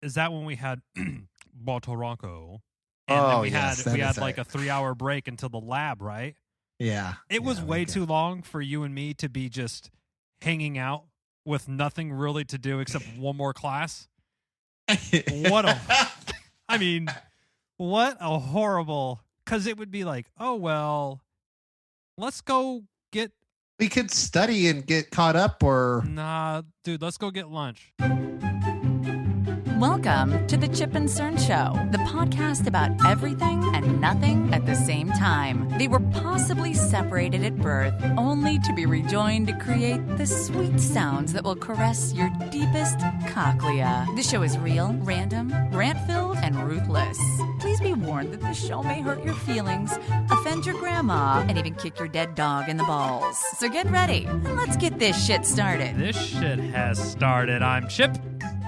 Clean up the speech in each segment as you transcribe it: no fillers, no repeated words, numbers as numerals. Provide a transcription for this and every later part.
is that when we had Botoronco? And then we had like a 3-hour break until the lab, right? Yeah. It was way too long for you and me to be just hanging out with nothing really to do except one more class. What a horrible, because it would be like, oh, well, let's go get. We could study and get caught up or. Nah, dude, let's go get lunch. Welcome to the Chip and Cern Show, the podcast about everything and nothing at the same time. They were possibly separated at birth, only to be rejoined to create the sweet sounds that will caress your deepest cochlea. The show is real, random, rant-filled, and ruthless. Please be warned that the show may hurt your feelings, offend your grandma, and even kick your dead dog in the balls. So get ready, and let's get this shit started. This shit has started. I'm Chip.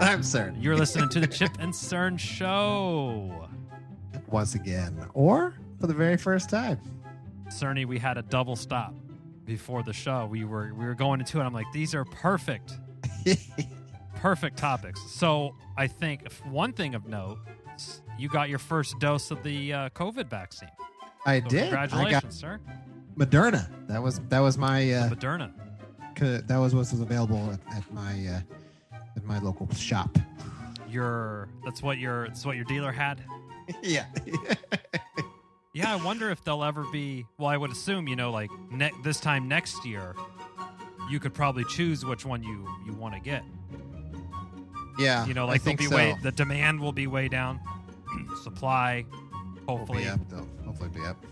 I'm Cern. You're listening to the Chip and Cern Show. Once again, or for the very first time. Cerny, we had a double stop before the show. We were going into it. I'm like, these are perfect topics. So I think one thing of note, you got your first dose of the COVID vaccine. I did. Congratulations, sir. Moderna. That was my Moderna. That was what was available at my local shop. That's what your dealer had? Yeah. Yeah, I wonder if there'll ever be, well, I would assume, like this time next year, you could probably choose which one you want to get. Yeah. Like I think so. The demand will be way down. Supply, hopefully. Hopefully be up.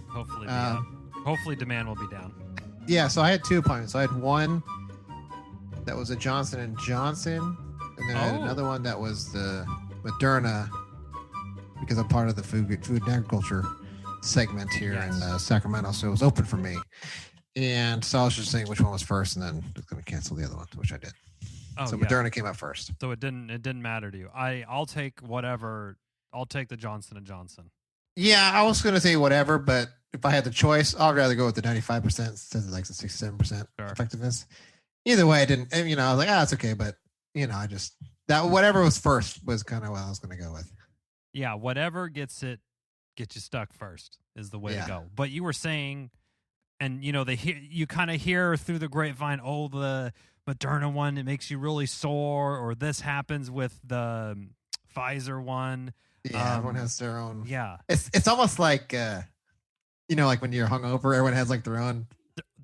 Hopefully demand will be down. Yeah, so I had 2 appointments. I had one that was a Johnson & Johnson, and then I had another one that was the Moderna, because I'm part of the food and agriculture segment here in Sacramento, so it was open for me. And so I was just saying which one was first, and then I was going to cancel the other one, which I did. Moderna came out first. So it didn't matter to you. I'll take whatever. I'll take the Johnson & Johnson. Yeah, I was going to say whatever, but if I had the choice, I'd rather go with the 95% instead of like the 67% effectiveness. Either way, I didn't. I was like, it's okay, but I just that whatever was first was kind of what I was going to go with. Yeah, whatever gets you stuck first is the way to go. But you were saying, and you kind of hear through the grapevine, the Moderna one, it makes you really sore, or this happens with the Pfizer one. Yeah, everyone has their own. Yeah, it's almost like like when you're hungover, everyone has like their own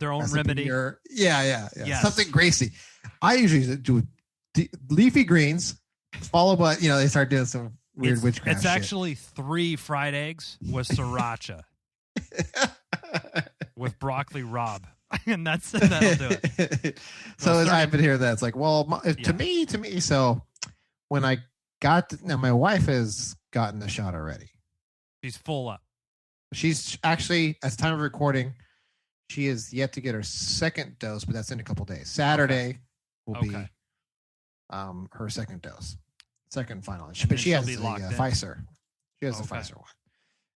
remedy. Yeah. Yes. Something Gracie. I usually do leafy greens, followed by they start doing some weird witchcraft. It's actually 3 fried eggs with sriracha, with broccoli rabe, and that'll do it. So I've been hearing that. It's like, to me. So when I now my wife has gotten the shot already. She's full up. She's actually, at the time of recording, she is yet to get her second dose, but that's in a couple days. Saturday will be her second dose, second final. But she has the Pfizer. She has the Pfizer one.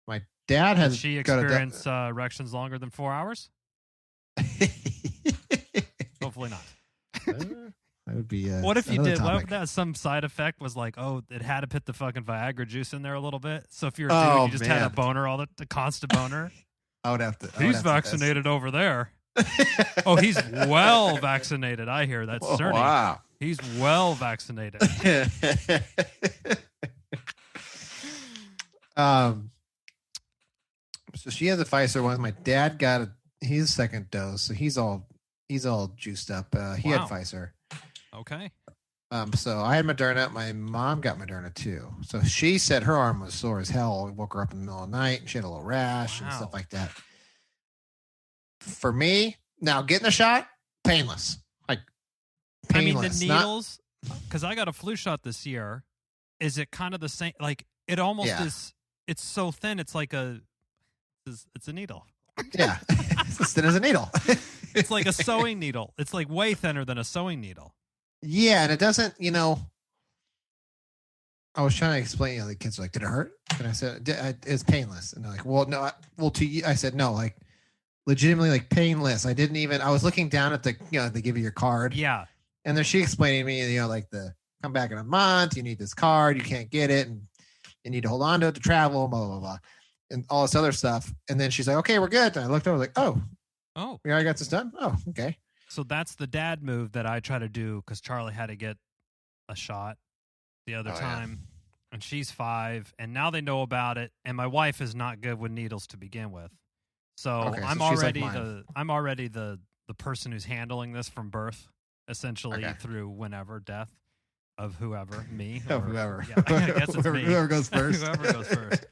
My dad has. Does she experience erections longer than 4 hours? Hopefully not. That would be. What if you did? What if that some side effect was like, it had to put the fucking Viagra juice in there a little bit? So if you're a dude, you just had a boner, the constant boner. I would have to. He's vaccinated over there. He's well vaccinated. I hear that's Cerny. Wow. He's well vaccinated. So she has a Pfizer one. My dad got his second dose, so he's all juiced up. He had Pfizer. Okay. So I had Moderna. My mom got Moderna too. So she said her arm was sore as hell. We woke her up in the middle of the night, and she had a little rash and stuff like that. For me, now getting a shot, painless. Like painless. The needles, because I got a flu shot this year. Is it kind of the same? Like it almost is. It's so thin. It's like it's a needle. Yeah, it's as thin as a needle. It's like a sewing needle. It's like way thinner than a sewing needle. Yeah, and it doesn't, I was trying to explain, the kids were like, did it hurt? And I said, it's painless. And they're like, well, no, to you, I said, no, like legitimately like painless. I was looking down at they give you your card. Yeah. And then she explaining to me, like the come back in a month. You need this card. You can't get it. And you need to hold on to it to travel, blah, blah, blah. And all this other stuff. And then she's like, okay, we're good. And I looked over like, oh, we already got this done? Oh, okay. So that's the dad move that I try to do because Charlie had to get a shot the other time. Yeah. And she's 5, and now they know about it. And my wife is not good with needles to begin with. So, I'm already the person who's handling this from birth, essentially through whenever death of whoever, me. Or, whoever. Yeah, I guess it's me. Whoever goes first. Whoever goes first.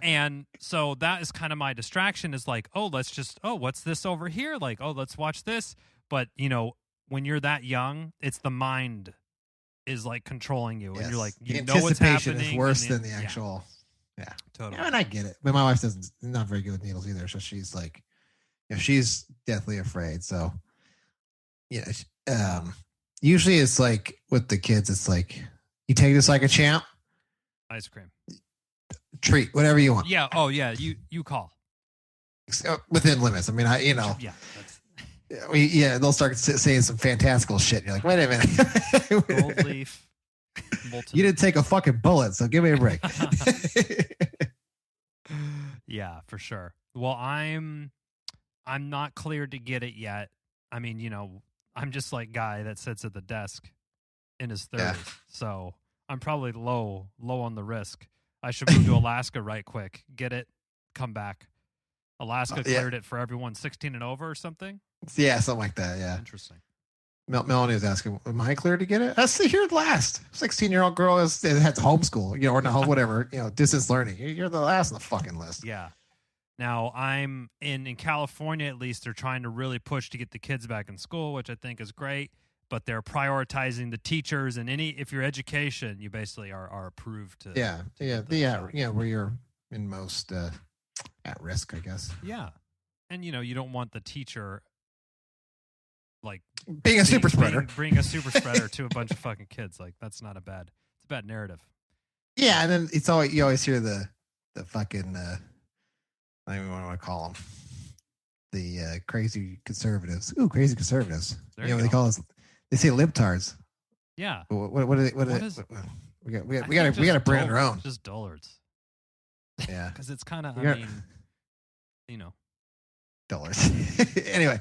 And so that is kind of my distraction is like, what's this over here? Like, let's watch this. But, when you're that young, it's the mind is like controlling you. And you're like, know what's happening. Anticipation is worse than the actual. Yeah. Totally. And I get it. But my wife not very good with needles either. So she's like, she's deathly afraid. So, usually it's like with the kids, it's like, you take this like a champ. Ice cream. Treat, whatever you want. Yeah. Oh, yeah. You call. Within limits. I mean, Yeah. They'll start saying some fantastical shit. You're like, wait a minute. Gold leaf. You didn't take a fucking bullet, so give me a break. Yeah, for sure. Well, I'm not cleared to get it yet. I mean, I'm just like guy that sits at the desk in his 30s. Yeah. So I'm probably low on the risk. I should move to Alaska right quick. Get it, come back. Alaska cleared it for everyone 16 and over or something? Yeah, something like that, yeah. Interesting. Melanie was asking, am I clear to get it? I see, you're last. 16-year-old girl has to homeschool, or not whatever, distance learning. You're the last on the fucking list. Yeah. Now, I'm in California, at least, they're trying to really push to get the kids back in school, which I think is great, but they're prioritizing the teachers and if your education, you basically are approved to. Yeah, where you're in most at risk, I guess. Yeah. And, you don't want the teacher like being a super spreader, bring a super spreader to a bunch of fucking kids. Like it's a bad narrative. Yeah. And then you always hear the fucking, I don't even want to call them the crazy conservatives. Ooh, crazy conservatives. What they call us? They say libtards. Yeah. What is we got to brand our own. Just dullards. Yeah. Because it's kind of, dollars. Anyway,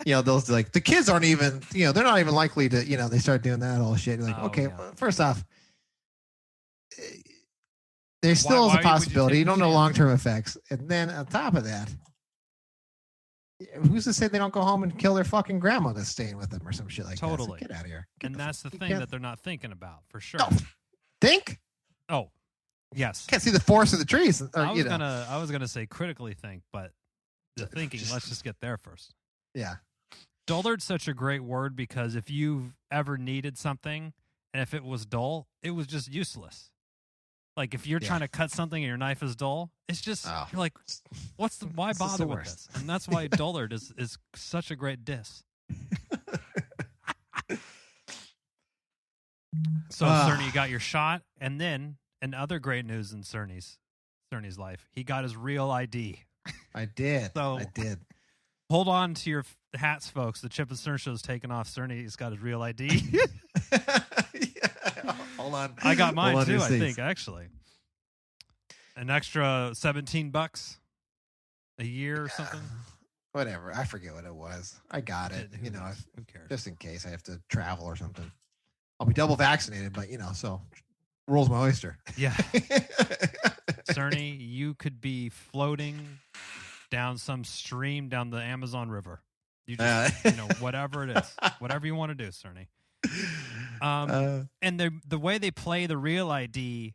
those like the kids aren't even, they're not even likely to, they start doing that all shit. You're like, well, first off, there still is a possibility. You don't know long-term effects. And then on top of that, who's to say they don't go home and kill their fucking grandma that's staying with them or some shit like that? So get out of here. And that's the thing that they're not thinking about for sure. No. Think? Oh, yes. Can't see the forest of the trees. I was gonna say critically think, but the thinking, let's just get there first. Yeah. Dullard's such a great word because if you've ever needed something and if it was dull, it was just useless. Like if you're trying to cut something and your knife is dull, it's just you're like, why bother with this? And that's why Dullard is such a great diss. So Cerny, you got your shot, and then another great news in Cerny's life. He got his real ID. I did. Hold on to your hats, folks. The Chip and Cern Show is taking off. Cerny's got his real ID. Hold on. I got mine too, I think, actually. An extra $17 a year or something. Whatever. I forget what it was. I got it. Who cares? Just in case I have to travel or something. I'll be double vaccinated, but so rules my oyster. Yeah. Cerny, you could be floating down some stream down the Amazon River. You just, whatever it is, whatever you want to do, Cerny. And the way they play the real ID,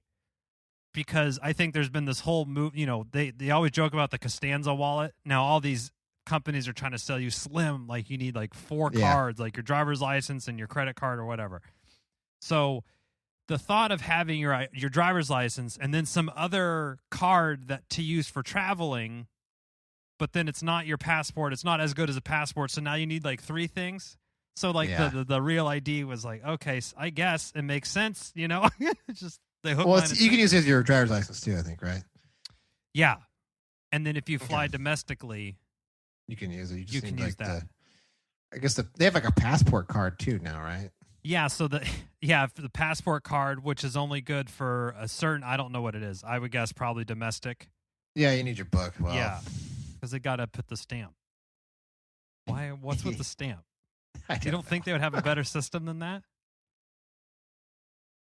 because I think there's been this whole move. They always joke about the Costanza wallet. Now all these companies are trying to sell you slim, like you need like 4 cards, like your driver's license and your credit card or whatever. So the thought of having your driver's license and then some other card that to use for traveling, but then it's not your passport. It's not as good as a passport. So now you need like 3 things. So like the real ID was like, okay, so I guess it makes sense. It's just they hook. Well, you can use it as your driver's license too, I think, right? Yeah, and then if you fly domestically, you can use it. You can use that. I guess they have like a passport card too now, right? Yeah, so the passport card, which is only good for a certain, I don't know what it is. I would guess probably domestic. Yeah, you need your book. Well, Yeah, because they got to put the stamp. Why? What's with the stamp? You don't think they would have a better system than that?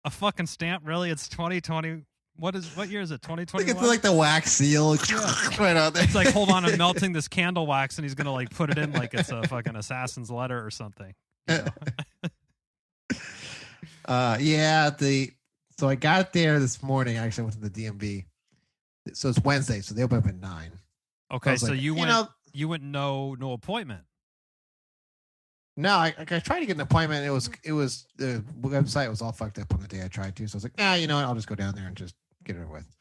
A fucking stamp? Really? It's 2020. What year is it? 2021? It's like the wax seal right out there. It's like, hold on, I'm melting this candle wax, and he's gonna like put it in like it's a fucking assassin's letter or something. You know? So I got there this morning. I actually went to the DMV. So it's Wednesday, so they open up at 9. Okay, so like, you went no appointment. No, I tried to get an appointment. It was the website was all fucked up on the day I tried to. So I was like, you know what? I'll just go down there and just get it over with.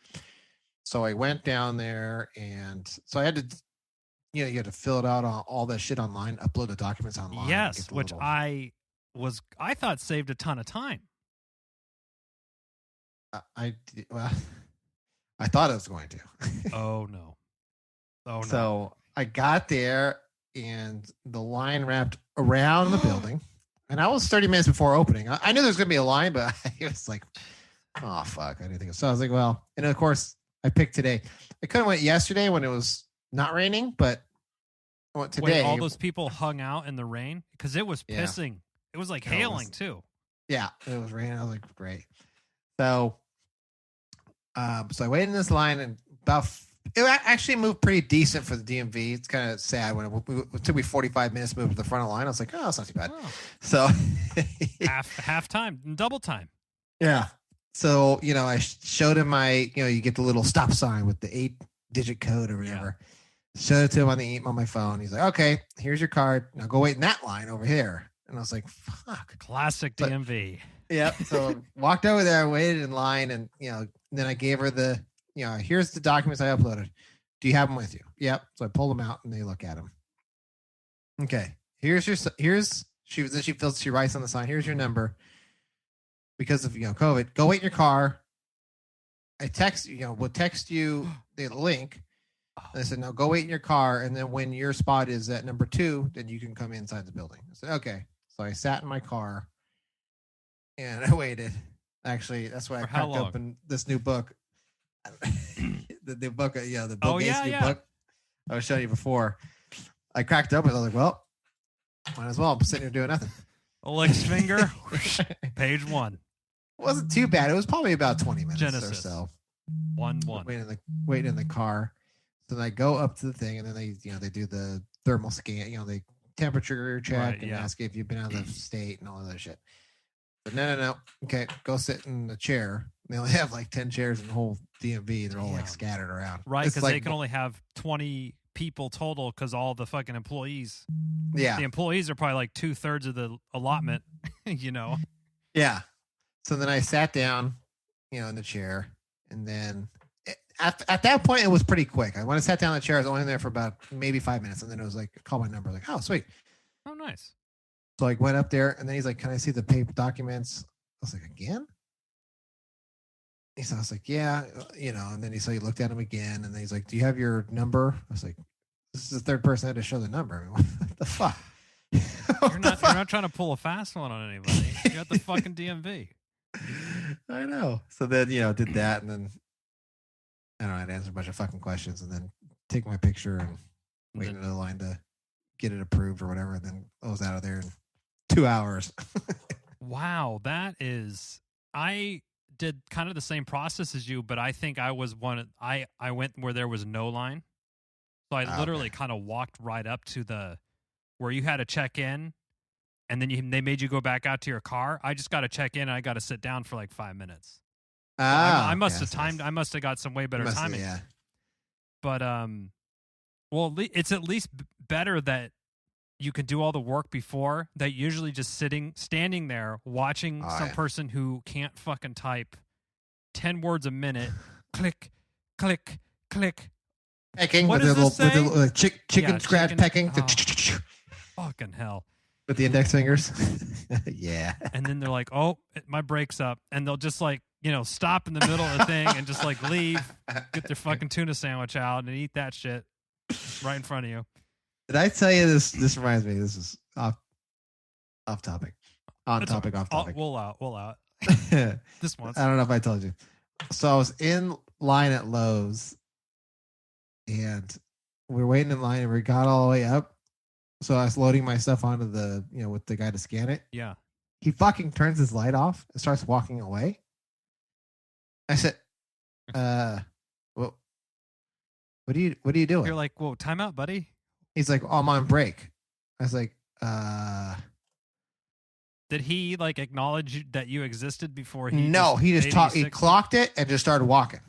So I went down there, and so I had to, you had to fill it out on all that shit online, upload the documents online. Yes, which I thought saved a ton of time. I thought I was going to. Oh no. So I got there, and the line wrapped around the building, and I was 30 minutes before opening. I knew there was going to be a line, but it was like, oh fuck, I didn't think so. I was like, well, and of course I picked today. I could have went yesterday when it was not raining, but I went today. Wait, all those people hung out in the rain because it was pissing. It was like hailing too. Yeah, it was raining. I was like, great. So I waited in this line, and it actually moved pretty decent for the DMV. It's kind of sad when it took me 45 minutes to move to the front of the line. I was like, oh, that's not too bad. Oh. So half time, double time. Yeah. So, I showed him you get the little stop sign with the 8-digit code or whatever. Yeah. Showed it to him on my phone. He's like, okay, here's your card. Now go wait in that line over here. And I was like, fuck. Classic DMV. Yeah. So walked over there, waited in line, and, then I gave her the, here's the documents I uploaded. Do you have them with you? Yep. So I pulled them out, and they look at them. Okay. She writes on the sign, here's your number. Because of, COVID, go wait in your car. I we'll text you the link. And I said, no, go wait in your car. And then when your spot is at number 2, then you can come inside the building. I said, okay. So I sat in my car and I waited. Actually, that's why I cracked open this new book. the new book, the Bill Gates new book I was showing you before. I cracked open. I was like, well, might as well. I'm sitting here doing nothing. Alex finger, page 1. It wasn't too bad. It was probably about 20 minutes Genesis. Or so. 1-1. Waiting in the car. So then I go up to the thing, and then they do the thermal scan, they temperature check and ask you if you've been out of the state and all that shit. But no. Okay, go sit in the chair. They only have like 10 chairs in the whole DMV. They're all like scattered around. Right, because they can only have 20 people total because all the fucking employees. Yeah. The employees are probably like 2/3 of the allotment, Yeah. So then I sat down, in the chair, and then at that point it was pretty quick. When I sat down in the chair, I was only there for about maybe 5 minutes, and then it was like, call my number, like, oh sweet. Oh nice. So I went up there, and then he's like, can I see the paper documents? I was like, again? I was like, yeah, and then he looked at him again, and then he's like, do you have your number? I was like, this is the third person I had to show the number. I mean, what the fuck? You're not trying to pull a fast one on anybody. You're at the fucking DMV. I know. So then, did that, and then I don't know, I'd answer a bunch of fucking questions, and then take my picture and wait in the line to get it approved or whatever, and then I was out of there in 2 hours. Wow, I did kind of the same process as you, but I think I was I went where there was no line. So I literally kind of walked right up to where you had to check in, and then they made you go back out to your car. I just got to check in, and I got to sit down for like 5 minutes. I must have timed. I must have got some way better timing. Yeah. But well, it's at least better that you can do all the work before that. Usually, just standing there watching some person who can't fucking type 10 words a minute. Click, click, click. Pecking what with does the little chicken scratch pecking. Fucking hell. With the index fingers. Yeah. And then they're like, oh, my brake's up. And they'll just like, stop in the middle of the thing and just like leave, get their fucking tuna sandwich out and eat that shit right in front of you. Did I tell you this? This reminds me. This is off topic. On topic, off topic. We'll out. This once. I don't know if I told you. So I was in line at Lowe's, and we were waiting in line, and we got all the way up. So I was loading my stuff onto the, with the guy to scan it. Yeah. He fucking turns his light off and starts walking away. I said, well, what are you doing? You're like, whoa, time out, buddy. He's like, oh, I'm on break. I was like, Did he like acknowledge that you existed before he? No, he just talked. He clocked it and just started walking.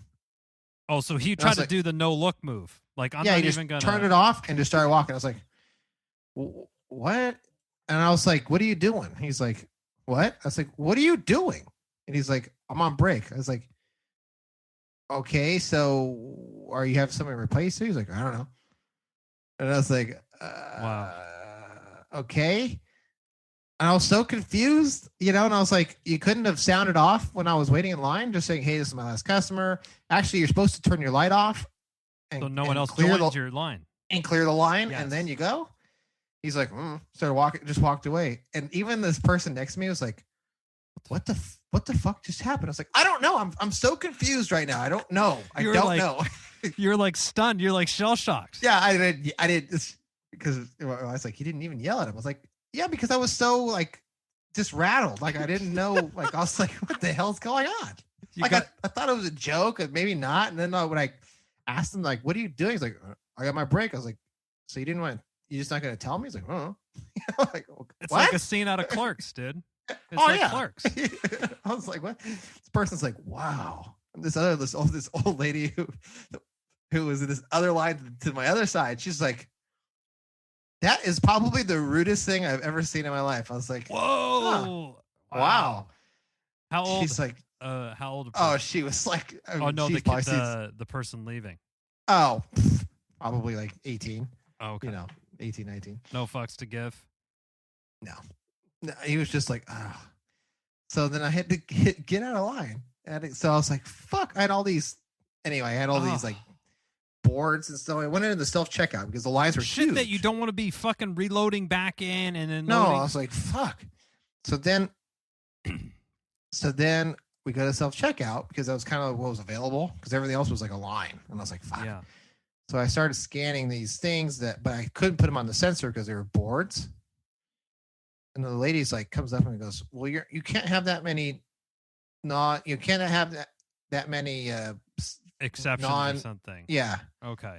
Oh, so he tried to do the no look move. Like, I'm not even gonna turn it off and just started walking. I was like, what? And I was like, what are you doing? He's like, what? I was like, what are you doing? And he's like, I'm on break. I was like, okay, so are you having somebody replace you? He's like, I don't know. And I was like, wow. Okay. And I was so confused, and I was like, you couldn't have sounded off when I was waiting in line, just saying, hey, this is my last customer. Actually, you're supposed to turn your light off. So no one else joins your line. And clear the line, yes. And then you go. He's like, started walking, just walked away. And even this person next to me was like, what the fuck just happened? I was like, I don't know. I'm so confused right now. I don't know. I don't know. You're like stunned. You're like shell shocked. Yeah, I did because I was like, he didn't even yell at him. I was like, yeah, because I was so like just rattled. Like I didn't know. Like I was like, what the hell's going on? I thought it was a joke, and maybe not. And then when I asked him, like, what are you doing? He's like, I got my break. I was like, so you didn't want? You're just not going to tell me? He's like, oh. Like, it's what? like a scene out of Clerks, dude. It's like Clerks. I was like, what? This person's like, wow. And this old lady who was in this other line to my other side. She's like, that is probably the rudest thing I've ever seen in my life. I was like, whoa. Huh. Wow. How old? She's like, how old? Oh, she was like, the person leaving. Oh, probably like 18. Oh, okay. 18, 19. No fucks to give. No, he was just like, ah. So then I had to get out of line. So I was like, fuck. I had all these. Anyway, I had all these like boards and stuff. I went into the self-checkout because the lines were shit huge. That you don't want to be fucking reloading back in and then loading. I was like, fuck. So then we go to self-checkout because that was kind of what was available because everything else was like a line. And I was like, fuck. Yeah. So I started scanning these things but I couldn't put them on the sensor because they were boards. And the lady's like comes up and goes, well, you can't have that many. You can't have that many exceptions or something. Yeah. Okay.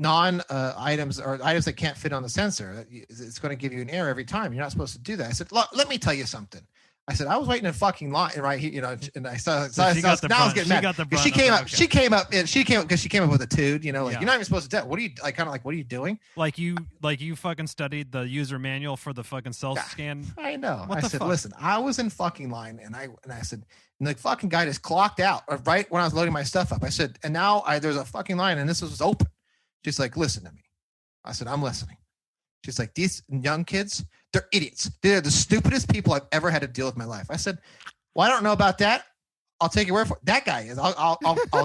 Items or items that can't fit on the sensor. It's going to give you an error every time. You're not supposed to do that. I said, let me tell you something. I said, I was waiting in fucking line right here, and I saw. So I was getting mad. She came up because she came up with a tude, you're not even supposed to do. What are you like? Kind of like, what are you doing? Like you fucking studied the user manual for the fucking self scan. I know. I said, listen, I was in fucking line, and I said, and the fucking guy just clocked out right when I was loading my stuff up. I said, and now there's a fucking line, and this was open. She's like, listen to me. I said, I'm listening. She's like, these young kids, they're idiots. They're the stupidest people I've ever had to deal with in my life. I said, well, I don't know about that. I'll take your word for it. That guy is. I'll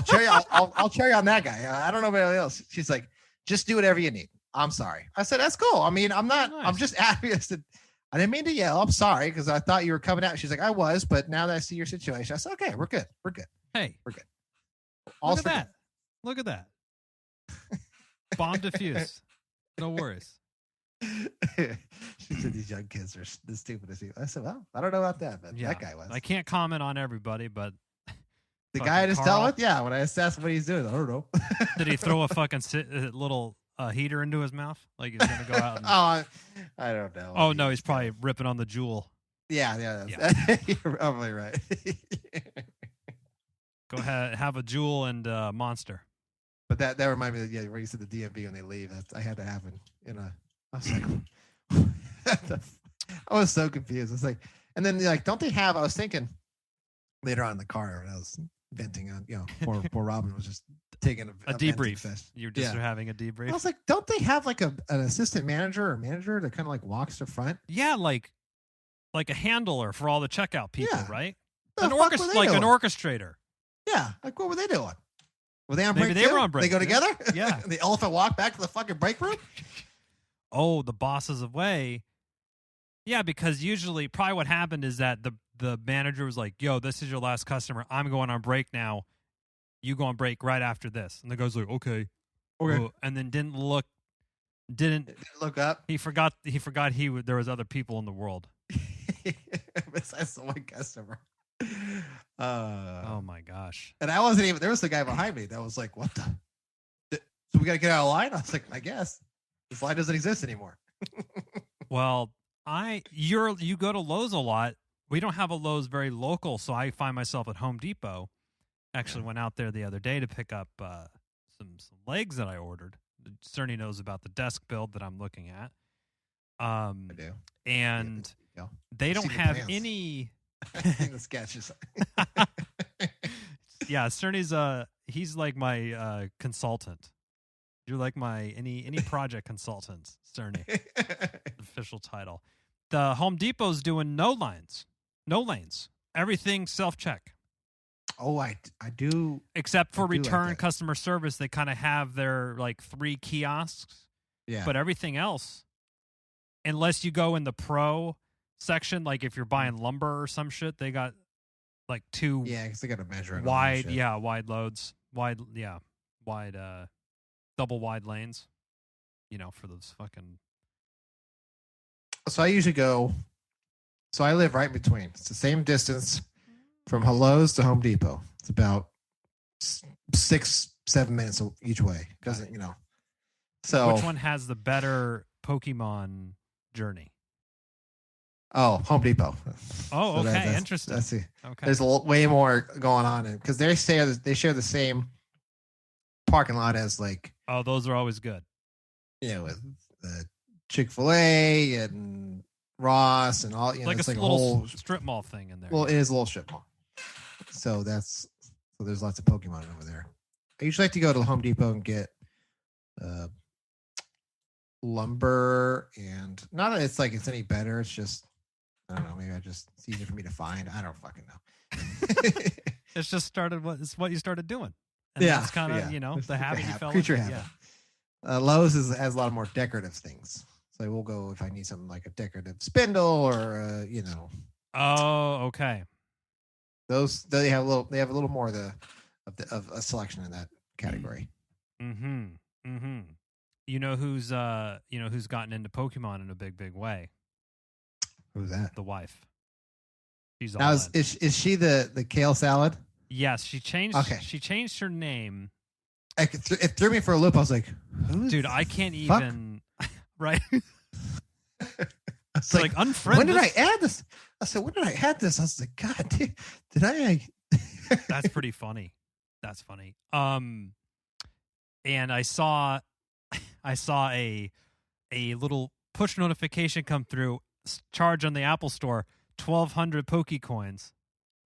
cherry. I'll cherry on that guy. I don't know about anybody else. She's like, just do whatever you need. I'm sorry. I said, that's cool. I mean, I'm not. Nice. I'm just happy. I said, I didn't mean to yell. I'm sorry because I thought you were coming out. She's like, I was, but now that I see your situation, I said, okay, we're good. We're good. Hey, we're good. Look at that. Look at that. Bomb defused. No worries. She said these young kids are the stupidest people. I said, well, I don't know about that, but that guy was. I can't comment on everybody, but the guy I just dealt with, when I assessed what he's doing, I don't know. Did he throw a fucking little heater into his mouth? Like he's gonna go out and... I don't know. Oh no, he's probably ripping on the jewel. Yeah. You're probably right. Go ahead, have a jewel and monster. But that reminded me of where you said the DMV when they leave. I had to happen I was like, I was so confused. It's like, and then like, don't they have? I was thinking later on in the car, and I was venting on, poor Robin was just taking a debrief. You're just having a debrief. I was like, don't they have like an assistant manager or manager that kind of like walks the front? Yeah, like a handler for all the checkout people, right? An orchestrator. Yeah, like what were they doing? Were they on break? Maybe they were on break. They go together? Yeah. The elephant walk back to the fucking break room? Oh, the boss is away. Yeah, because usually probably what happened is that the manager was like, "Yo, this is your last customer. I'm going on break now. You go on break right after this." And the guy's like, "Okay." And then didn't look up. He forgot there was other people in the world. Besides the one customer. Oh my gosh. And I wasn't even, there was the guy behind me that was like, what the? So we got to get out of line? I was like, I guess. This line doesn't exist anymore. Well, you go to Lowe's a lot. We don't have a Lowe's very local, so I find myself at Home Depot. Actually went out there the other day to pick up some legs that I ordered. Cerny knows about the desk build that I'm looking at. I do. And they don't have any... the sketches. Yeah, Cerny's he's like my consultant. You're like my any project consultant, Cerny. Official title. The Home Depot's doing no lanes. Everything self-check. Oh, I do. Except for return like customer service, they kind of have their like 3 kiosks. Yeah. But everything else, unless you go in the pro section, like if you're buying lumber or some shit, they got like 2 because they got to measure it wide loads, double wide lanes, for those fucking. So I usually go. So I live right in between. It's the same distance from Lowe's to Home Depot. It's about 6-7 minutes each way. Doesn't So which one has the better Pokemon journey? Oh, Home Depot. Oh, so okay, interesting. Okay. There's way more going on because they share the same parking lot as like. Oh, those are always good. With Chick-fil-A and Ross and all. Like it's a like little whole strip mall thing in there. Well, it is a little strip mall. So there's lots of Pokemon over there. I usually like to go to Home Depot and get lumber, and not that it's like it's any better. It's just I don't know. Maybe it's easier for me to find. I don't fucking know. It's just what you started doing. And that's kind of the habit you fell into. Habit. Yeah. Lowe's has a lot more decorative things. So we'll go if I need something like a decorative spindle or Oh, okay. Those they have a little more of a selection in that category. Mm-hmm. Mm-hmm. Who's gotten into Pokemon in a big way? Who's that? The wife. She's all now is she the kale salad? Yes, she changed. Okay. She changed her name. It threw me for a loop. I was like, dude, I can't even. Right. It's like unfriend. When did I add this? I said, when did I add this? I was like, God, did I? That's pretty funny. That's funny. And I saw a little push notification come through. Charge on the Apple Store, 1,200 Pokecoins,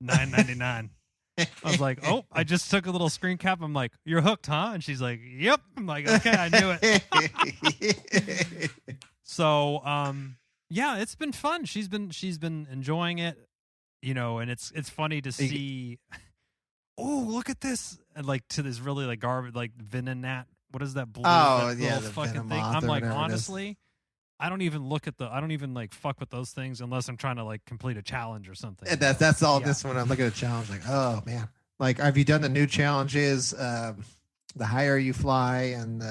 $9.99. I was like, oh, I just took a little screen cap. I'm like, you're hooked, huh? And she's like, yep. I'm like, okay, I knew it. So, yeah, it's been fun. She's been enjoying it, and it's funny to see. Oh, look at this! And like to this really like garbage, like Venonat. What is that blue? Oh, that yeah, little the fucking thing. Venomoth I'm or like, whatever it is. honestly, I don't even like fuck with those things unless I'm trying to like complete a challenge or something. And that's all. Yeah. This when I'm looking at a challenge, like, oh man, like have you done the new challenges? The higher you fly, and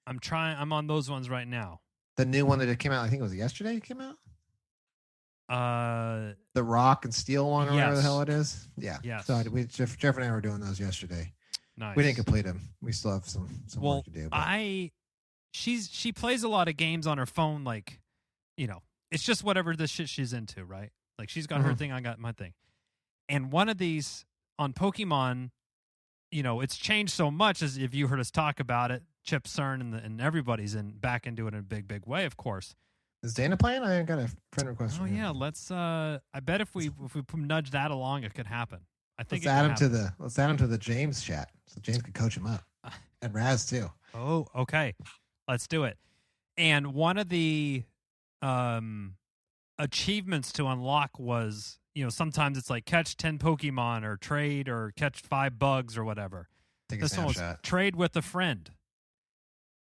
I'm on those ones right now. The new one that came out, I think it was yesterday. It came out. The rock and steel one, or whatever the hell it is. Yeah. Yes. So Jeff and I were doing those yesterday. Nice. We didn't complete them. We still have some work to do. But. She plays a lot of games on her phone, like, it's just whatever the shit she's into, right? Like she's got her thing, I got my thing. And one of these on Pokemon, it's changed so much, as if you heard us talk about it, Chip Cern and everybody's back into it in a big way, of course. Is Dana playing? I got a friend request. Oh yeah, let's. I bet if we nudge that along, it could happen. I think let's add him to the James chat so James can coach him up, and Raz too. Oh, okay, let's do it. And one of the achievements to unlock was, sometimes it's like catch 10 Pokemon or trade or catch 5 bugs or whatever. This one was trade with a friend.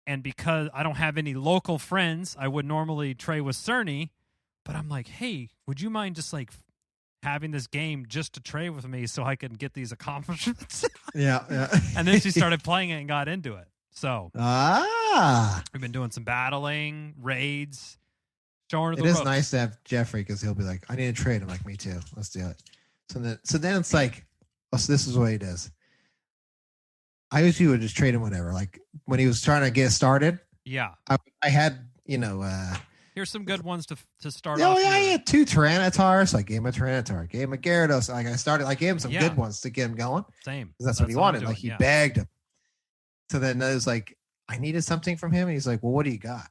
And because I don't have any local friends, I would normally trade with Cerny, But I'm like, hey, would you mind just like having this game just to trade with me so I can get these accomplishments? Yeah. And then she started playing it and got into it. So we've been doing some battling, raids, showing her the It is ropes. nice to have Jeffrey because he'll be like, I need to trade. I'm like, me too. Let's do it. So then it's like, oh, so this is what he does. I usually would just trade him whatever. Like when he was trying to get started. Yeah. I had, Here's some good ones to start oh off. yeah, I with. had 2 Tyrannotars. So I gave him a Tyrannotar. Gave him a Gyarados. Like I gave him some good ones to get him going. Same. That's what he wanted. I'm Like he doing, begged him. So then it was like, I needed something from him. And he's like, well, what do you got?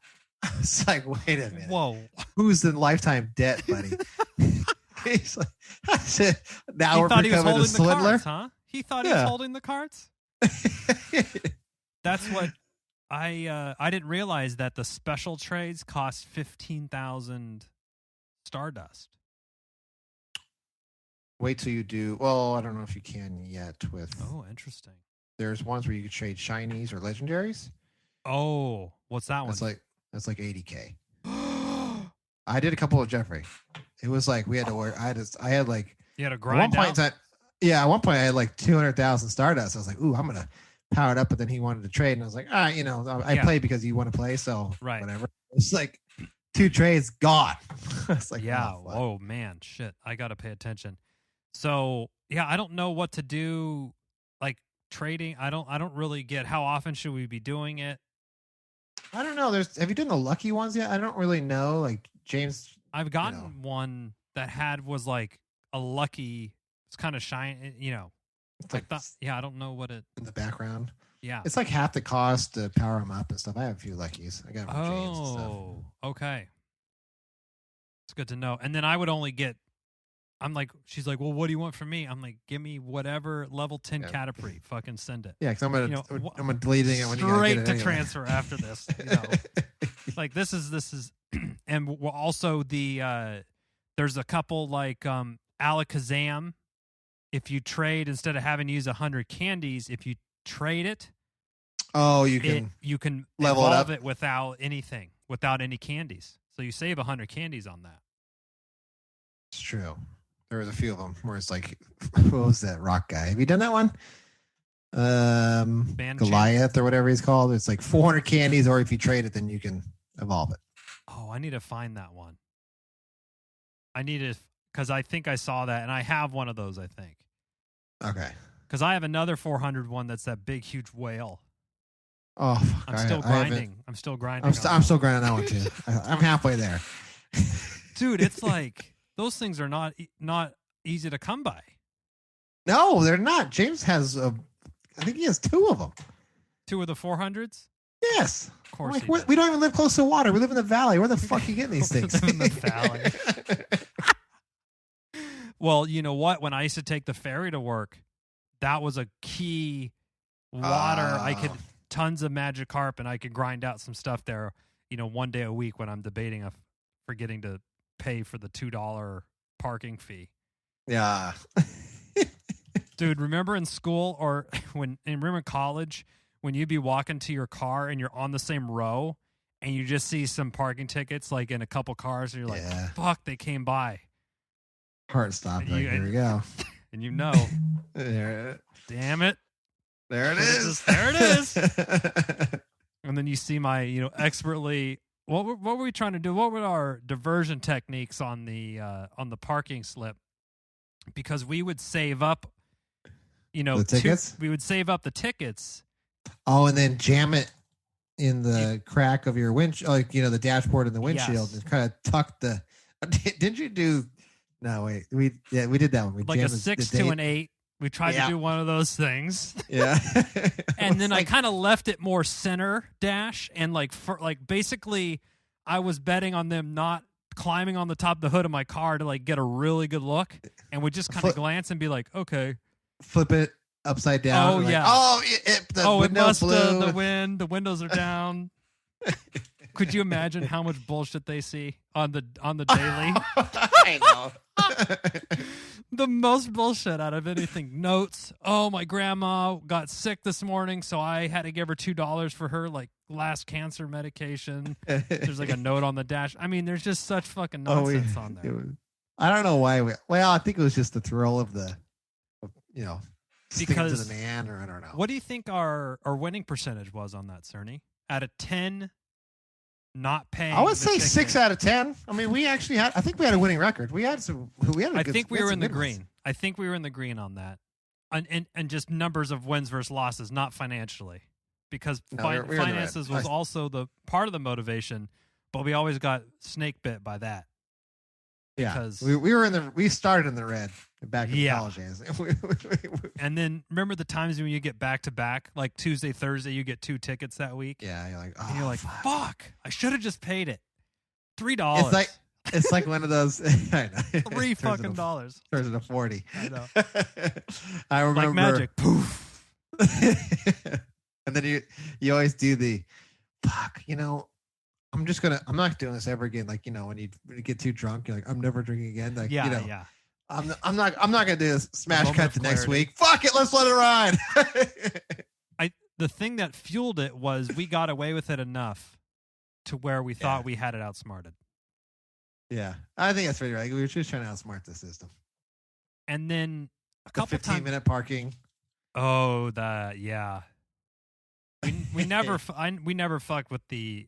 It's like, wait a minute. Whoa. Who's in lifetime debt, buddy? He's like, I said, now He we're thought he was becoming a holding the swindler. cards, huh? He thought he was holding the cards? That's what I didn't realize, that the special trades cost 15,000 Stardust. Wait till you do. Well, I don't know if you can yet. Interesting. There's ones where you could trade shinies or legendaries. Oh, what's that one? That's like 80K. I did a couple of Jeffrey. It was like we had to work. I had like You had to at grind one point out? in time. Yeah, at one point I had like 200,000 Stardust. I was like, ooh, I'm gonna power it up. But then he wanted to trade, and I was like, all right, I played because you want to play, so whatever. It's like 2 trades gone. It's like, Oh man, shit. I got to pay attention. So yeah, I don't know what to do. Like trading, I don't really get how often should we be doing it. I don't know. Have you done the lucky ones yet? I don't really know. Like James, I've gotten one that was like a lucky. It's kind of shiny, it's like I don't know what it in the background. Yeah, it's like half the cost to power them up and stuff. I have a few luckies. I got them with James and stuff. Okay. It's good to know. And then I would only get. I'm like, she's like, well, what do you want from me? I'm like, give me whatever level 10 Caterpie. Fucking send it. Yeah, because I'm gonna deleting it when you straight get it to anyway. Transfer after this. Like this is, and also there's a couple like Alakazam. If you trade, instead of having to use 100 candies, if you trade it, you can level evolve it up without anything, without any candies. So you save 100 candies on that. It's true. There was a few of them where it's like, what was that rock guy? Have you done that one? Goliath or whatever he's called. It's like 400 candies, or if you trade it, then you can evolve it. Oh, I need to find that one. I need to, because I think I saw that, and I have one of those, I think. Okay. Because I have another 400 one that's that big, huge whale. Oh, fuck. I'm still grinding. I'm still grinding. I'm still grinding that one, too. I'm halfway there. Dude, it's like, those things are not easy to come by. No, they're not. James has, I think he has 2 of them. 2 of the 400s? Yes. Of course. We don't even live close to water. We live in the valley. Where the fuck are you getting these things? Live in the valley. Well, you know what? When I used to take the ferry to work, that was a key water. I could tons of Magikarp, and I could grind out some stuff there. One day a week when I'm debating forgetting to pay for the $2 parking fee. Yeah. Dude, remember in school or remember in college when you'd be walking to your car and you're on the same row and you just see some parking tickets like in a couple cars and you're like, fuck, they came by. Heart stopped. Here we go. And there, damn it. There it is. There it is. And then you see my, expertly, what were we trying to do? What were our diversion techniques on the parking slip? Because we would save up, the tickets? We would save up the tickets. Oh, and then jam it in the crack of your windshield, like, the dashboard and the windshield, and kind of tuck the. Did you do? No, wait. We did that one. We like a 6 to an 8. We tried to do one of those things. Yeah. And then I kind of left it more center dash, and basically I was betting on them not climbing on the top of the hood of my car to get a really good look, and would just kind of glance and be like, okay. Flip it upside down. Oh, yeah. The windows blew. The windows are down. Could you imagine how much bullshit they see on the daily? I know. The most bullshit out of anything. Notes. Oh, my grandma got sick this morning, so I had to give her $2 for her last cancer medication. There's like a note on the dash. I mean, there's just such fucking nonsense on there. I don't know why. I think it was just the thrill of the, because of the man, or I don't know. What do you think our winning percentage was on that, Cerny? Out of 10, not paying. I would say ticket. 6 out of 10. I mean, we actually had. I think we had a winning record. We had some. I think we were in the green. I think we were in the green on that, and just numbers of wins versus losses, not financially, because finances was also the part of the motivation, but we always got snake bit by that. Yeah, because we started in the red back in college days. And then remember the times when you get back to back, like Tuesday, Thursday, you get 2 tickets that week. Yeah, you're like, oh, and you're like, fuck, I should have just paid it. $3. It's like one of those. I know. $3 fucking dollars. Turns into 40. I know. I remember. Like magic. Poof. And then you always do the fuck. I'm not doing this ever again. Like, when you get too drunk, you're like, I'm never drinking again. Like, yeah. I'm not gonna do this smash cut the next week. Fuck it, let's let it ride. The thing that fueled it was we got away with it enough to where we thought we had it outsmarted. Yeah, I think that's really right. We were just trying to outsmart the system. And then a couple 15-minute parking. Oh, we never we never fucked with the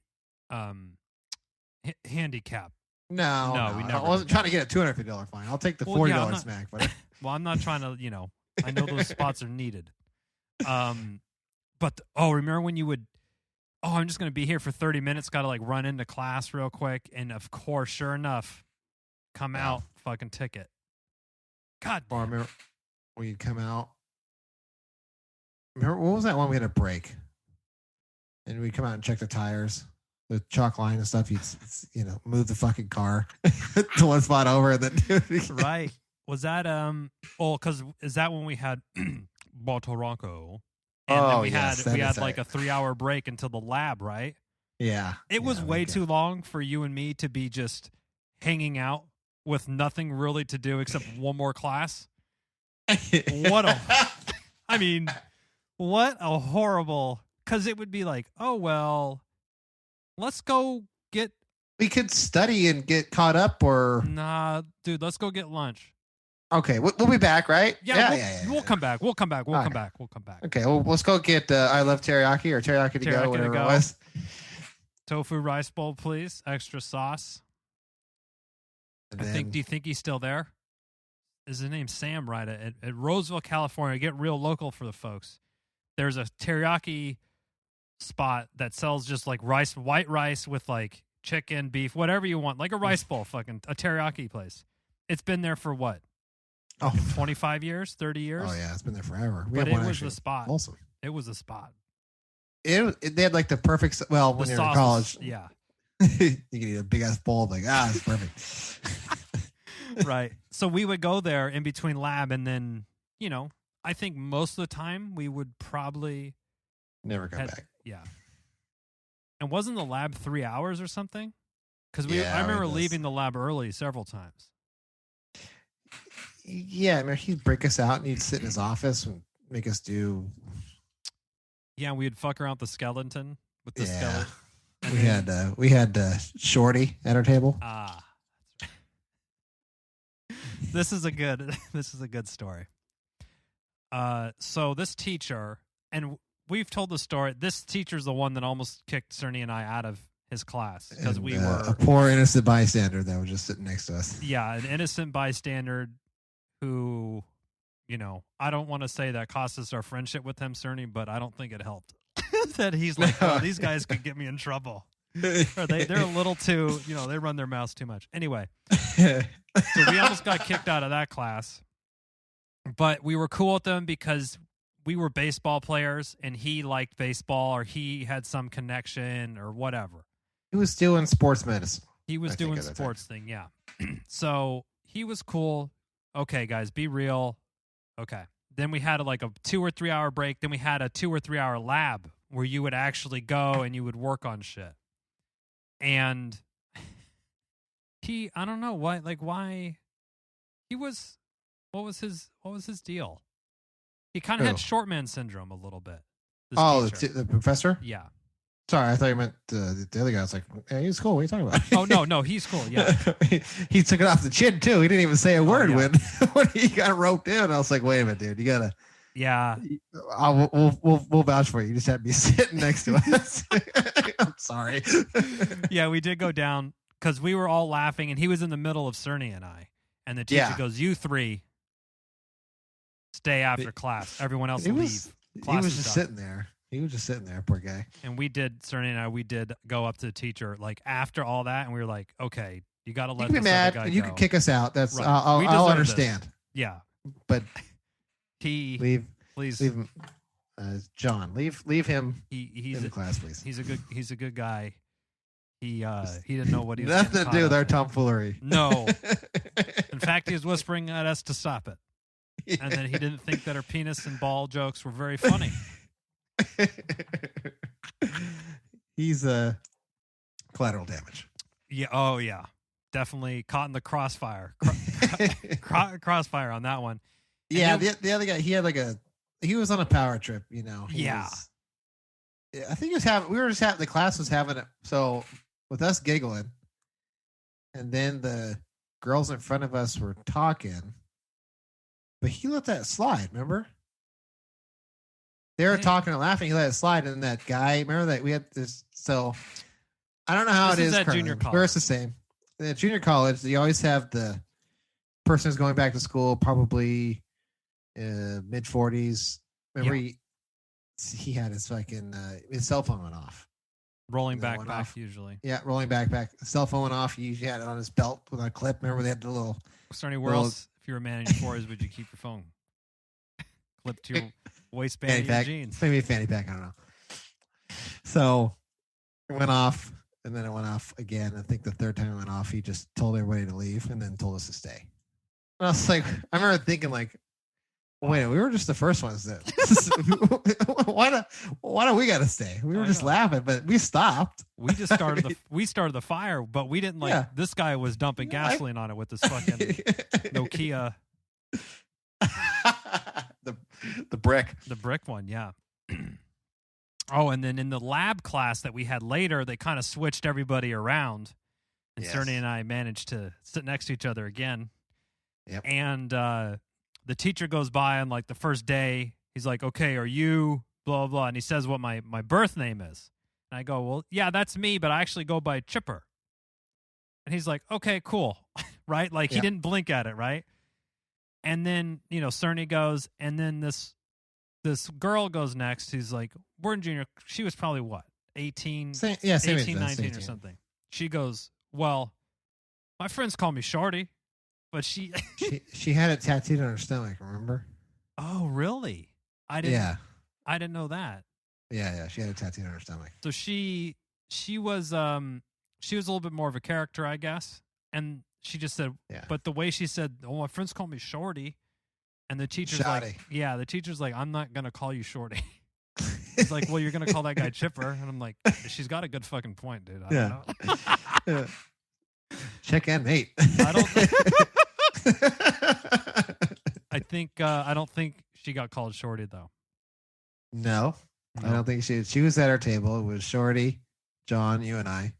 handicap. No, we never. I wasn't trying to get a $250 fine. I'll take the $40 smack. But well, I'm not trying to. I know those spots are needed. But remember when you would? Oh, I'm just going to be here for 30 minutes. Got to like run into class real quick, and of course, sure enough, come out fucking ticket. God. Or I remember when you'd come out. Remember what was that one? We had a break, and we'd come out and check the tires. The chalk line and stuff, you'd move the fucking car to one spot over and then do it again. Right. Was that because is that when we had Botoronco? And then we had like a 3-hour break until the lab, right? Yeah. It was way too long for you and me to be just hanging out with nothing really to do except one more class. What a horrible, because it would be like, oh, well, let's go get. We could study and get caught up, or nah, dude. Let's go get lunch. Okay, we'll be back, right? Yeah, we'll come back. We'll come back. Okay, well, let's go get I love teriyaki or teriyaki to go, whatever it was. Tofu rice bowl, please. Extra sauce. Do you think he's still there? Is his name Sam? Right at Roseville, California. Get real local for the folks. There's a teriyaki spot that sells just like white rice with like chicken, beef, whatever you want, like a rice bowl, fucking a teriyaki place. It's been there for what? 25 years, 30 years? Oh yeah, it's been there forever. But it was the spot. Awesome. It was the spot. They had like the perfect. Well, when you're in college, yeah, you can eat a big ass bowl. Like it's perfect. Right. So we would go there in between lab, and then I think most of the time we would probably never come back. Yeah. And wasn't the lab 3 hours or something? Because I remember leaving the lab early several times. Yeah, I remember he'd break us out and he'd sit in his office and make us do. Yeah, we'd fuck around with the skeleton with the skeleton. We had Shorty at our table. Ah, this is a good story. So this teacher, and we've told the story. This teacher's the one that almost kicked Cerny and I out of his class because we were a poor innocent bystander that was just sitting next to us. Yeah, an innocent bystander who, I don't want to say that cost us our friendship with him, Cerny, but I don't think it helped. That he's like, oh, these guys could get me in trouble. Or they're a little too, they run their mouths too much. Anyway, so we almost got kicked out of that class, but we were cool with them because we were baseball players and he liked baseball or he had some connection or whatever. He was doing sports medicine. He was doing sports thing, yeah. So he was cool. Okay, guys, be real. Okay. Then we had like a 2 or 3 hour break. Then we had a 2 or 3 hour lab where you would actually go and you would work on shit. And I don't know why what was his deal? He kind of had short man syndrome a little bit. The professor? Yeah. Sorry, I thought you meant the other guy. I was like, hey, he's cool. What are you talking about? Oh, no, he's cool. Yeah. he took it off the chin, too. He didn't even say a word yeah. when he got roped in. I was like, wait a minute, dude. You got to. Yeah. We'll vouch for you. You just have to be sitting next to us. I'm sorry. Yeah, we did go down because we were all laughing, and he was in the middle of Cerny and I. And the teacher goes, you three stay after class. Everyone else leave. He was just sitting there. He was just sitting there, poor guy. And Cerny and I, we did go up to the teacher like after all that, and we were like, okay, you got to let this other guy go. You can kick us out. That's right. I'll understand. This. Yeah, but please leave him, John. Leave him. He's in the class, please. He's a good guy. He didn't know what he was. Nothing to do with our tomfoolery. No. In fact, he was whispering at us to stop it. Yeah. And then he didn't think that our penis and ball jokes were very funny. He's collateral damage. Yeah. Oh, yeah. Definitely caught in the crossfire. Crossfire on that one. And yeah. The other guy, he was on a power trip. You know. Yeah. I think the class was having it. So with us giggling, and then the girls in front of us were talking. But he let that slide, remember? They were talking and laughing. He let it slide. And that guy, remember that we had this? So I don't know how it is. At junior college. Where it's the same. At junior college, you always have the person who's going back to school, probably mid 40s. Remember, he had his fucking his cell phone went off. Rolling backpack, usually. Yeah, rolling backpack. Cell phone went off. He usually had it on his belt with a clip. Remember, they had the little. Starting where else? If you were a man in your 40s, would you keep your phone clipped to your waistband of your jeans? Maybe a fanny pack. I don't know. So it went off, and then it went off again. I think the third time it went off, he just told everybody to leave and then told us to stay. And I was like, I remember thinking like, wait, we were just the first ones that. Why don't we got to stay? We were just laughing, but we stopped. We just started the fire, but we didn't this guy was dumping gasoline on it with this fucking Nokia. the brick. The brick one, yeah. Oh, and then in the lab class that we had later, they kind of switched everybody around. And Cerny and I managed to sit next to each other again. Yep. And the teacher goes by on like the first day. He's like, okay, are you blah, blah. And he says what my birth name is. And I go, well, yeah, that's me, but I actually go by Chipper. And he's like, okay, cool. Right? Like he didn't blink at it, right? And then, Cerny goes, and then this girl goes next. He's like, we're in junior. She was probably what? 18, same 18, 19 or something. She goes, well, my friends call me Shorty, but she had it tattooed on her stomach, remember? Oh, really? I didn't know that. Yeah, she had a tattoo on her stomach. So she was a little bit more of a character, I guess. And she just said, but the way she said, "Oh, my friends call me Shorty," and the teacher's the teacher's like, "I'm not gonna call you Shorty." He's like, "Well, you're gonna call that guy Chipper," and I'm like, "She's got a good fucking point, dude." I don't know. Check and mate. I don't think she got called Shorty though. No. I don't think she was at our table. It was Shorty, John, you and I.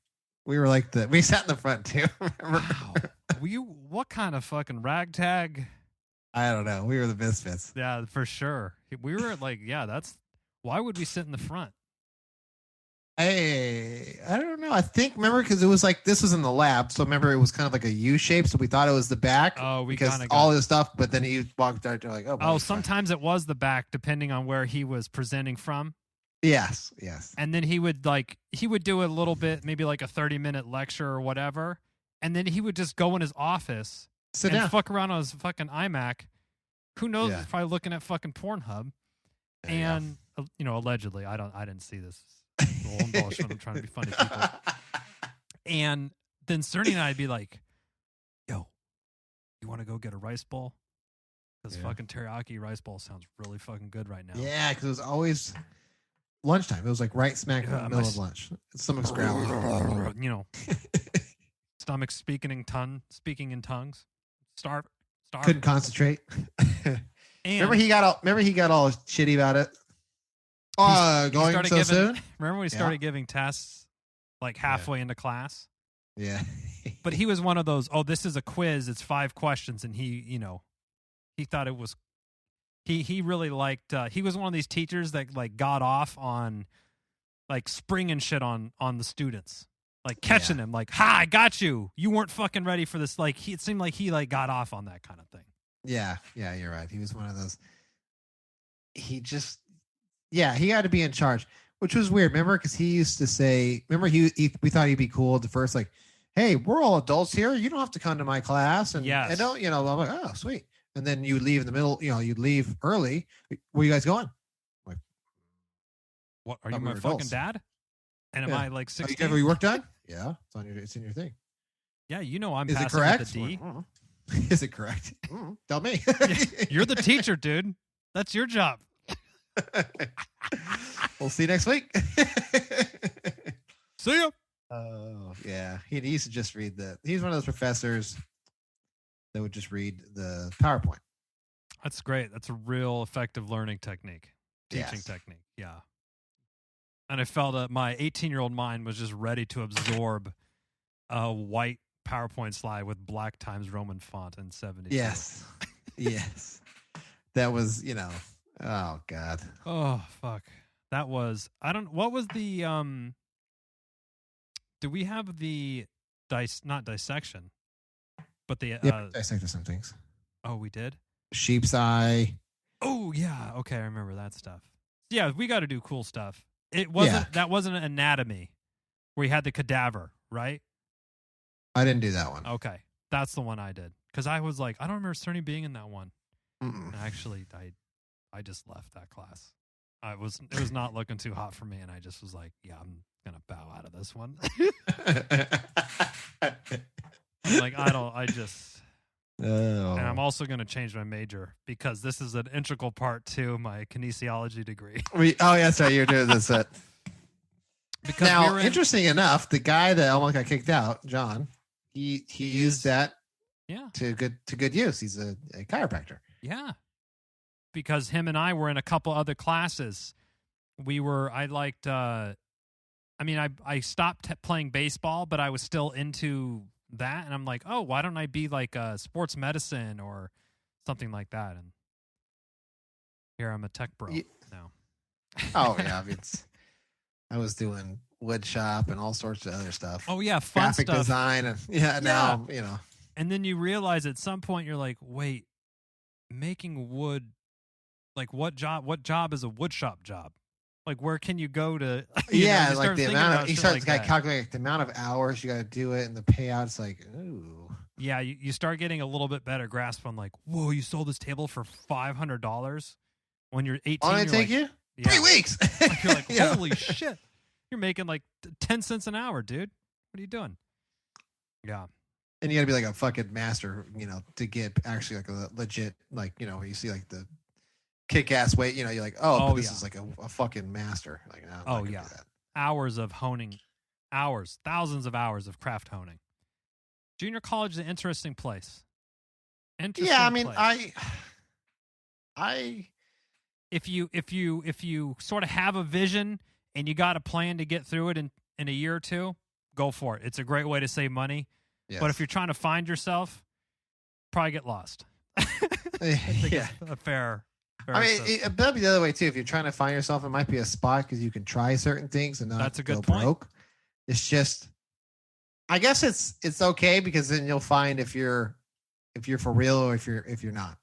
We were like we sat in the front too. Remember? Wow. What kind of fucking ragtag? I don't know. We were the misfits. Yeah, for sure. We were like, why would we sit in the front? Hey, I don't know. I think, remember, because it was like, this was in the lab. So remember, it was kind of like a U shape. So we thought it was the back. Oh, because all this stuff. But then he walked out to like, sometimes it was the back, depending on where he was presenting from. Yes. And then he would do a little bit, maybe like a 30-minute lecture or whatever. And then he would just go in his office and fuck around on his fucking iMac. Who knows? Yeah. Probably looking at fucking Pornhub. And, allegedly, I didn't see this. Little embellishment. I'm trying to be funny, people. And then Cerny and I'd be like, yo, you want to go get a rice bowl? Because fucking teriyaki rice bowl sounds really fucking good right now. Yeah, because it was always lunchtime. It was like right smack in the middle of lunch. Stomach's growling. Stomach speaking in tongues. Starve. Couldn't concentrate. Remember he got all shitty about it? Going started so soon? Remember when we started giving tests like halfway into class? Yeah. But he was one of those, this is a quiz, it's 5 questions, and he thought it was, he really liked, he was one of these teachers that like got off on like springing shit on the students. Like catching them, like, I got you. You weren't fucking ready for this. Like, it seemed like he like got off on that kind of thing. Yeah, you're right. He was one of those. He just, he had to be in charge, which was weird. Remember, because he used to say, we thought he'd be cool at the first, like, hey, we're all adults here. You don't have to come to my class. And I don't, I'm like, oh, sweet. And then you leave in the middle, you'd leave early. Where you guys going? I'm like, what are you, my fucking dad? And am I like 16? Have your work done? Yeah, it's in your thing. Yeah, I'm. Is it correct? With the D. Is it correct? Tell me. You're the teacher, dude. That's your job. We'll see you next week. See ya. Oh yeah, he used to just read he's one of those professors that would just read the PowerPoint. That's great. That's a real effective learning technique, teaching technique. Yeah. And I felt that my 18-year-old mind was just ready to absorb a white PowerPoint slide with black Times Roman font in 70. Yes. Yes. That was, oh God. Oh, fuck. That was, what was the, do we have the not dissection, but the, dissected some things. Oh, we did? Sheep's eye. Oh, yeah. Okay. I remember that stuff. Yeah. We got to do cool stuff. It wasn't, that wasn't anatomy where you had the cadaver, right? I didn't do that one. Okay. That's the one I did. Because I was like, I don't remember Cerny being in that one. Mm-mm. Actually, I just left that class. It was not looking too hot for me, and I just was like, yeah, I'm gonna bow out of this one. I'm like, and I'm also gonna change my major because this is an integral part to my kinesiology degree. That's right, you're doing this. Because now, interesting enough, the guy that almost got kicked out, John, he used that to good use. He's a chiropractor. Yeah. Because him and I were in a couple other classes. I stopped playing baseball, but I was still into that. And I'm like, oh, why don't I be like a sports medicine or something like that? And here I'm a tech bro now. Oh, yeah. I was doing wood shop and all sorts of other stuff. Oh, yeah. Fun graphic stuff. design. And now, And then you realize at some point you're like, wait, making wood, like what job is a wood shop job? Like where can you go to? Like the amount of, you start calculating the amount of hours you got to do it and the payout's like, ooh. Yeah, you start getting a little bit better grasp on like, whoa, you sold this table for $500 when you're 18. All it take you? 3 weeks. You're like, holy shit. You're making like 10 cents an hour, dude. What are you doing? Yeah. And you got to be like a fucking master, to get actually like a legit, like, where you see like the kick-ass weight, you're like, this is like a fucking master. Like, no, do that. Hours of honing, thousands of hours of craft honing. Junior college is an interesting place. If you sort of have a vision and you got a plan to get through it in a year or two, go for it. It's a great way to save money. Yes. But if you're trying to find yourself, probably get lost. I think it's a fair that'd be the other way too. If you're trying to find yourself, it might be a spot because you can try certain things and not That's a good go point. broke. It's just, I guess it's okay because then you'll find if you're for real or if you're not.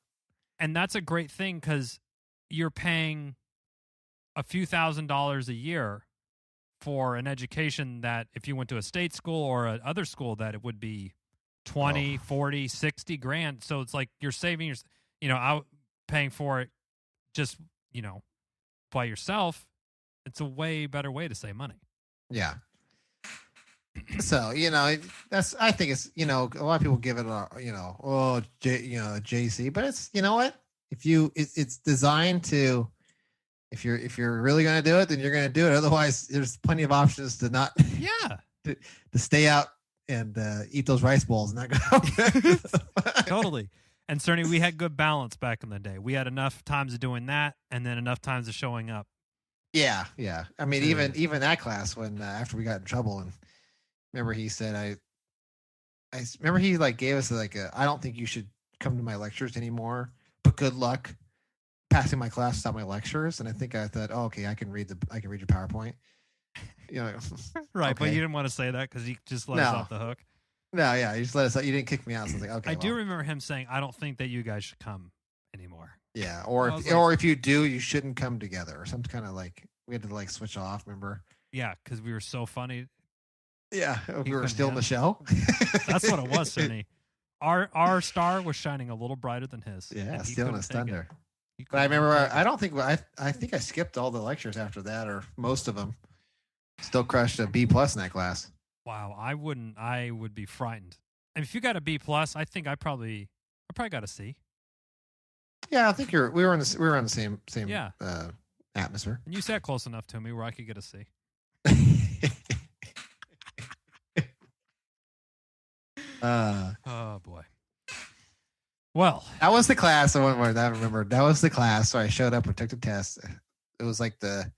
And that's a great thing because you're paying a few $1,000s a year for an education that if you went to a state school or another school that it would be 20, 40, 60 grand. So it's like you're saving out paying for it just, by yourself. It's a way better way to save money. Yeah. So, that's, I think it's, a lot of people give it JC, but it's, what, it's designed to, if you're really going to do it, then you're going to do it. Otherwise there's plenty of options to not, to stay out and eat those rice balls and not go. Totally. And Cerny, we had good balance back in the day. We had enough times of doing that and then enough times of showing up Yeah, yeah. I mean, to- even that class when after we got in trouble, and remember he said I remember he like gave us like a I don't think you should come to my lectures anymore, but good luck passing my class without my lectures. And I thought, oh, okay, I can read your PowerPoint. You know, right, but okay. you didn't want to say that because you just let us No. off the hook. No, yeah, you just let us. You didn't kick me out. So I was like, okay, I do well, remember him saying, "I don't think that you guys should come anymore." yeah, I or was or if you do, you shouldn't come together, or some kind of like we had to like switch off. Remember? Yeah, because we were so funny. Yeah, we were couldn't still in the show. That's what it was, Cerny. Our star was shining a little brighter than his. Yeah, and he stealing couldn't his take it. thunder. He But I couldn't remember, take it. I don't think I think I skipped all the lectures after that, or most of them. Still crushed a B plus in that class. Wow, I wouldn't. I would be frightened. And if you got a B plus, I think I probably got a C. Yeah, I think we were on the same Yeah. atmosphere. And you sat close enough to me where I could get a C. Oh boy. Well, that was the class. I remember that was the class. So I showed up and took the test. It was like that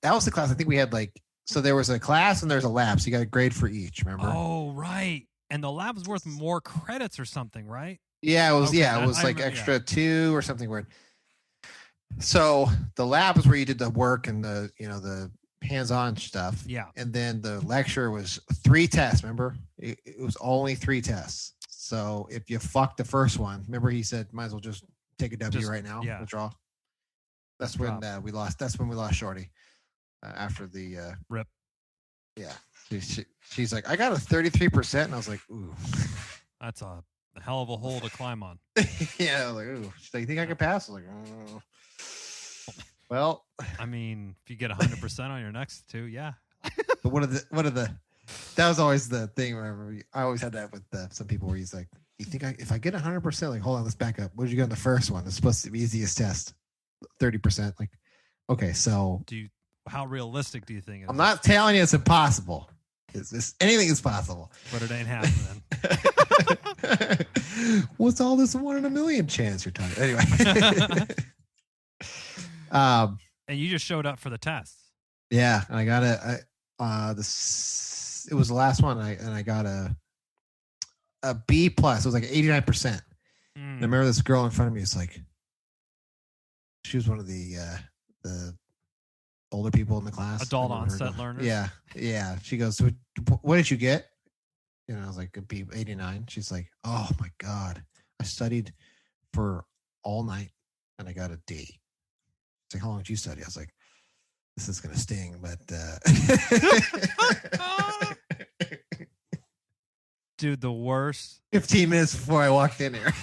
was the class. I think we had like so there was a class and there's a lab. So you got a grade for each. Remember? oh right, and the lab was worth more credits or something, right? Yeah, it was. Okay, Yeah, it was I like remember, extra 2 or something weird. So the lab was where you did the work and the hands-on stuff. Yeah. And then the lecture was 3 tests. Remember, it was only 3 tests. So if you fucked the first one, remember he said, might as well just take a W right now. yeah. Withdraw. That's when we lost. That's when we lost Shorty after the rip. Yeah, she's like, I got a 33%, and I was like, ooh, that's a hell of a hole to climb on. yeah, I was like, ooh. She's like, you think I can pass? I was like, oh. Well, I mean, if you get 100% on your next 2, yeah. But one of the that was always the thing. Whenever I always had that with some people where he's like, you think if I get 100%, like, hold on, let's back up. What did you get on the first one? It's supposed to be easiest test, 30%. Like, okay, so how realistic do you think it is? I'm not telling you it's impossible. Anything is possible, but it ain't happening. What's all this 1 in a million chance you're talking? Anyway. And you just showed up for the tests. Yeah, and I got it was the last one, and I got a B plus. It was like 89%. I remember this girl in front of me was like, she was one of the older people in the class, adult onset learners. Yeah. She goes, what did you get? And I was like, a B, 89. She's like, oh my god, I studied for all night and I got a D. She's like, how long did you study? I was like, this is gonna sting, but dude, the worst. 15 minutes before I walked in here.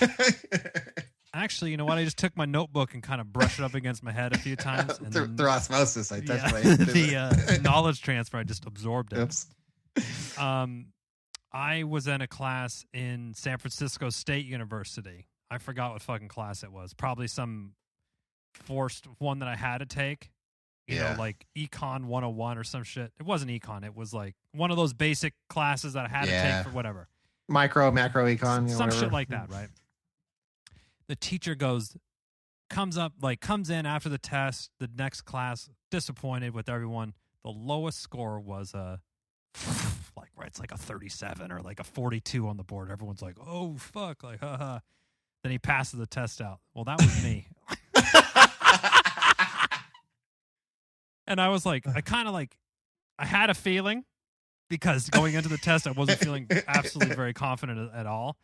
Actually, you know what? I just took my notebook and kind of brushed it up against my head a few times. And through osmosis, I touched my the knowledge transfer. I just absorbed it. Oops. I was in a class in San Francisco State University. I forgot what fucking class it was. Probably some forced one that I had to take. You know, like Econ 101 or some shit. It wasn't Econ. It was like one of those basic classes that I had to take for whatever. Macro econ. Some shit like that, right? The teacher comes in after the test, the next class, disappointed with everyone. The lowest score was it's like a 37 or like a 42 on the board. Everyone's like, oh, fuck, like, haha. Then he passes the test out. Well, that was me. And I was like, I had a feeling because going into the test, I wasn't feeling absolutely very confident at all.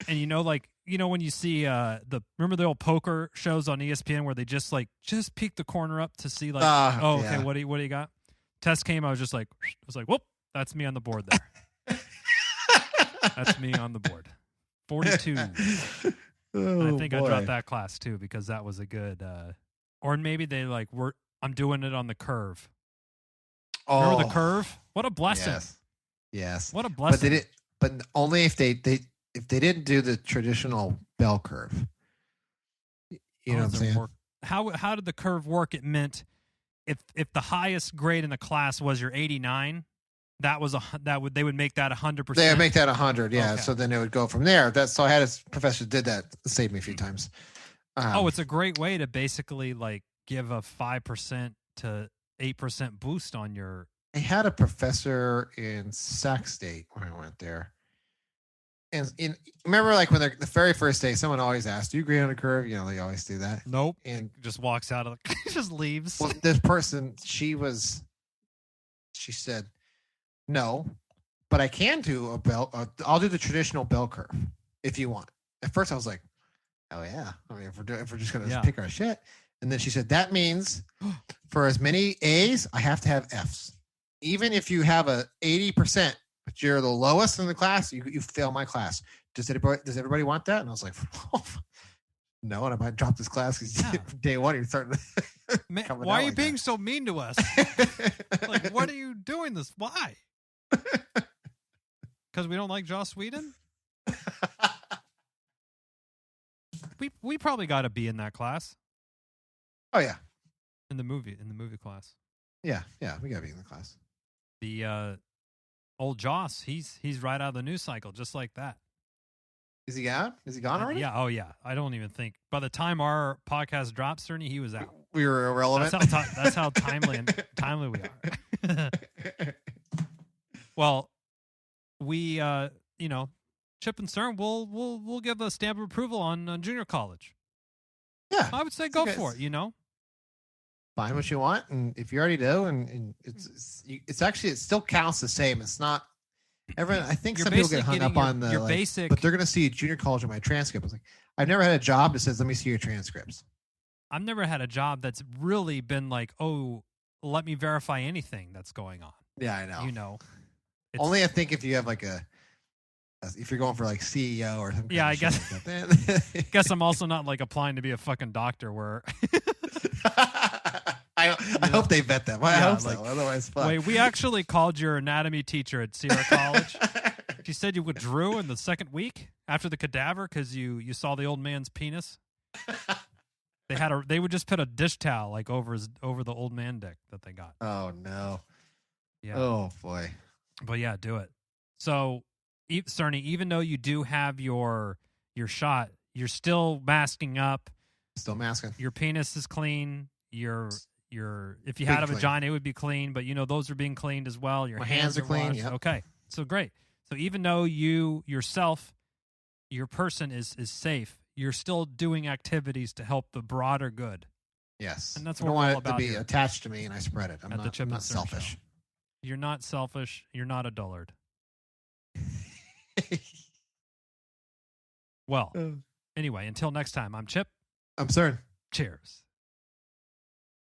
And when you see remember the old poker shows on ESPN where they just peek the corner up to see okay, what do you got? Test came, I was like, whoop, that's me on the board there. That's me on the board. 42. I think I dropped that class too because that was a good or maybe they I'm doing it on the curve. Oh, remember the curve? What a blessing. Yes. What a blessing. But only if they didn't do the traditional bell curve. You know what I'm saying? How did the curve work? It meant if the highest grade in the class was your 89, they would make that 100%. They would make that 100, yeah. Okay. So then it would go from there. So I had a professor did that, saved me a few times. It's a great way to basically give a 5% to 8% boost on your. I had a professor in Sac State when I went there. And remember, like when the very first day, someone always asked, "Do you grade on a curve?" You know, they always do that. Nope. And Just walks out of the, just leaves. well, this person, she said, "No, but I can do a bell. I'll do the traditional bell curve if you want." At first, I was like, "Oh yeah." I mean, if we're just gonna pick our shit. And then she said, "That means for as many A's, I have to have F's. Even if you have a 80%, but you're the lowest in the class, you fail my class. Does everybody want that?" And I was like, "No," and I might drop this class because day one you're starting to. Man, why are you being so mean to us? Like, what are you doing this? Why? Because we don't like Joss Whedon? We probably got to be in that class. Oh yeah, in the movie class. Yeah, we gotta be in the class. The old Joss, he's right out of the news cycle, just like that. Is he out? Is he gone already? Yeah. Oh yeah. I don't even think by the time our podcast drops, Cerny, he was out. We were irrelevant. That's how timely we are. Well, we Chip and Cern, we'll give a stamp of approval on junior college. Yeah, I would say go for it. You know, find what you want, and if you already do, and it's actually, it still counts the same. It's not everyone. I think some people get hung up on the basic, but they're going to see junior college in my transcript. I was like, I've never had a job that says, "Let me see your transcripts." I've never had a job that's really been like, "Oh, let me verify anything that's going on." Yeah, I know. You know, only I think if you have like if you're going for like CEO or something. Yeah, I guess. Like that, I guess I'm also not like applying to be a fucking doctor where. I hope they vet them. I hope so. Otherwise, fuck. Wait, we actually called your anatomy teacher at Sierra College. She said you withdrew in the second week after the cadaver because you saw the old man's penis. They would just put a dish towel like over the old man dick that they got. Oh no. Yeah. Oh boy. But yeah, do it. So, Cerny, even though you do have your shot, you're still masking up. Still masking. Your penis is clean. Your if you had a vagina, it would be clean, but those are being cleaned as well. Your hands are clean. Yep. Okay. So great. So even though your person is safe, you're still doing activities to help the broader good. Yes. And that's what we're all about. To be here. Attached to me and I spread it. I'm not selfish. Show. You're not selfish. You're not a dullard. Well, anyway, until next time, I'm Chip. I'm Cern. Cheers.